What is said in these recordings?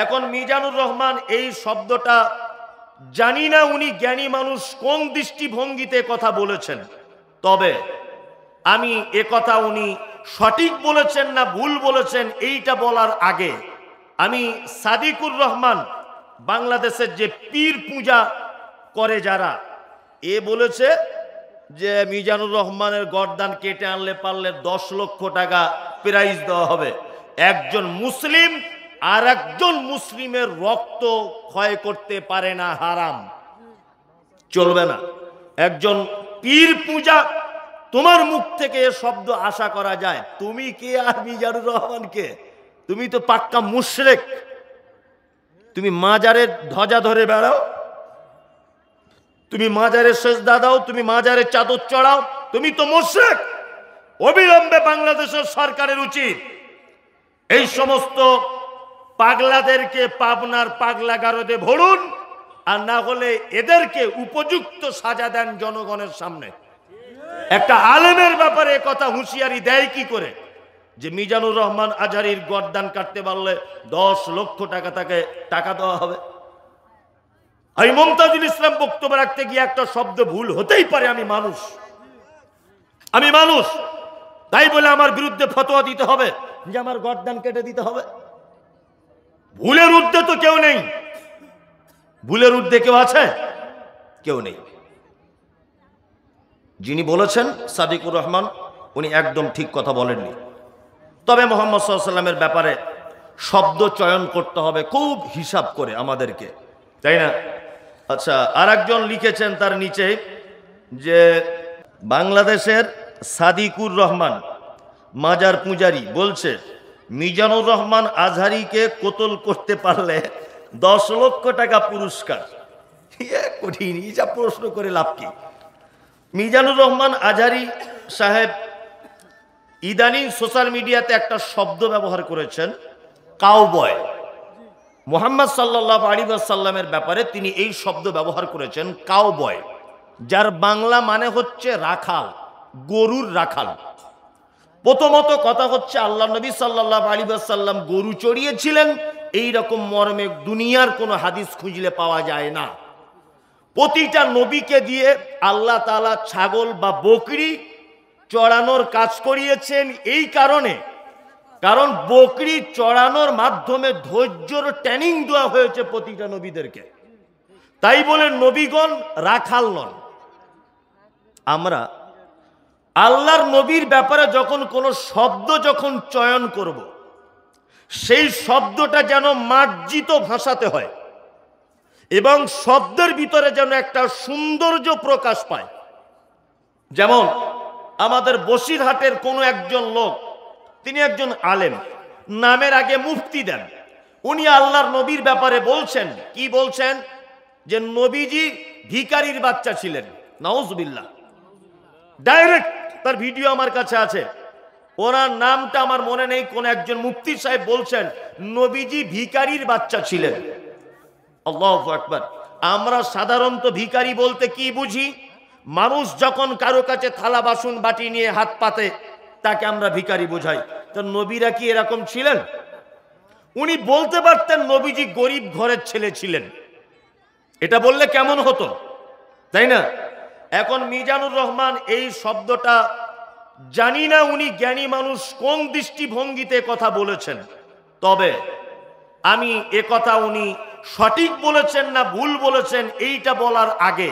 এখন মিজানুর রহমান এই শব্দটা জানি না উনি জ্ঞানী মানুষ কোন দৃষ্টিভঙ্গিতে কথা বলেছেন, তবে আমি এ কথা উনি সঠিক বলেছেন না ভুল বলেছেন এইটা বলার আগে আমি সাদিকুর রহমান বাংলাদেশের যে পীর পূজা করে যারা, এ বলেছে যে মিজানুর রহমানের গর্দান কেটে আনলে পারলে 10 লক্ষ টাকা প্রাইজ দেওয়া হবে। একজন মুসলিম আর একজন মুসলিমের রক্ত ক্ষয় করতে পারে না, হারাম, চলবে না। একজন পীর পূজা, তোমার মুখ থেকে এ শব্দ আশা করা যায়? তুমি কে আর মিজানুর রহমান কে? তুমি তো পাক্কা মুশরিক। তুমি মাজারের ধ্বজা ধরে বেড়াও, তুমি মাজারের সেজদা দাও, তুমি মাজারের চাদর চড়াও, তুমি তো মুশরিক। অবিলম্বে বাংলাদেশের সরকারের উচিত এই সমস্ত পাগলাদেরকে পাবনার পাগলাগারদে ভরুন, আর না হলে এদেরকে উপযুক্ত সাজা দেন জনগণের সামনে। একটা আলেমের ব্যাপারে কথা হুঁশিয়ারি দেয় কি করে যে মিজানুর রহমান আজহারীর গর্দান কাটতে পারলে 10 লক্ষ টাকা তাকে টাকা দেওয়া হবে? আমি মমতাজুল ইসলাম বক্তব্য রাখতে গিয়ে একটা শব্দ ভুল হতেই পারে, আমি মানুষ, তাই বলে আমার বিরুদ্ধে ফতোয়া দিতে হবে যে আমার গর্দান কেটে দিতে হবে? ভুলের ঊর্ধ্বে তো কেউ নেই। ভুলের ঊর্ধ্বে কেউ আছে? কেউ নেই। যিনি বলেছেন সাদিকুর রহমান, উনি একদম ঠিক কথা বলেননি। তবে মুহাম্মদ সাল্লাল্লাহু আলাইহি ওয়াসাল্লামের ব্যাপারে শব্দ চয়ন করতে হবে খুব হিসাব করে আমাদেরকে, তাই না? আচ্ছা, আর একজন লিখেছেন তার নিচে যে বাংলাদেশের সাদিকুর রহমান মাজার পূজারী বলছে মিজানুর রহমান আজহারীকে কতল করতে পারলে 10 লক্ষ টাকা পুরস্কার। কঠিন, যা প্রশ্ন করে লাভ কি? মিজানুর রহমান আজহারী সাহেব ইদানিং সোশ্যাল মিডিয়াতে একটা শব্দ ব্যবহার করেছেন, কাউবয়। মুহাম্মদ সাল্লাল্লাহু আলাইহি ওয়াসাল্লামের ব্যাপারে তিনি এই শব্দ ব্যবহার করেছেন, কাউবয়, যার বাংলা মানে হচ্ছে রাখাল, গরুর রাখাল। প্রথমত কথা হচ্ছে আল্লাহ নবী সাল্লাল্লাহু আলাইহি ওয়াসাল্লাম গরু চড়িয়েছিলেন এই রকম মর্মে দুনিয়ার কোনো হাদিস খুঁজলে পাওয়া যায় না। প্রতিটা নবীকে দিয়ে আল্লাহ তাআলা ছাগল বা বকরি চড়ানোর কাজ করিয়েছেন এই কারণে, কারণ বকরি চড়ানোর মাধ্যমে ধৈর্যর ট্রেনিং দেওয়া হয়েছে প্রতিটা নবীদেরকে। তাই বলে নবীগণ রাখাল নন। আমরা আল্লাহর নবীর ব্যাপারে যখন কোনো শব্দ যখন চয়ন করব, সেই শব্দটা যেন মার্জিত ভাষাতে হয় এবং শব্দের ভিতরে যেন একটা সৌন্দর্য প্রকাশ পায়। যেমন আমাদের বসিরহাটের কোনো একজন লোক, তিনি একজন আলেম, নামের আগে মুফতি দেন। উনি আল্লাহর নবীর ব্যাপারে বলছেন, কি বলছেন? যে নবীজি ভিখারির বাচ্চা ছিলেন। নাউজুবিল্লাহ। ডাইরেক্ট তার ভিডিও আমার কাছে আছে, ওনার নামটা আমার মনে নেই, কোন একজন মুফতি সাহেব বলছেন নবীজি ভিখারির বাচ্চা ছিলেন। আল্লাহু আকবার। আমরা সাধারণত ভিখারি বলতে কি বুঝি? মানুষ যখন কারো কাছে থালা বাসন বাটি নিয়ে হাত পাতে তাকে আমরা ভিখারি বোঝাই। তো নবীরা কি এরকম ছিলেন? উনি বলতে পারতেন নবীজি গরিব ঘরের ছেলে ছিলেন, এটা বললে কেমন হতো, তাই না? এখন মিজানুর রহমান এই শব্দটা জানি না উনি জ্ঞানী মানুষ কোন দৃষ্টিভঙ্গিতে কথা বলেছেন, তবে আমি এ কথা উনি সঠিক বলেছেন না ভুল বলেছেন এইটা বলার আগে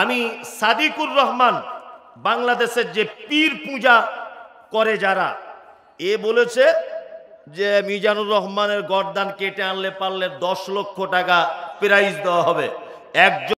আমি সাদিকুর রহমান বাংলাদেশের যে পীর পূজা করে যারা, এ বলেছে যে মিজানুর রহমানের গর্দান কেটে আনলে পারলে 10 লক্ষ টাকা প্রাইজ দেওয়া হবে। একজন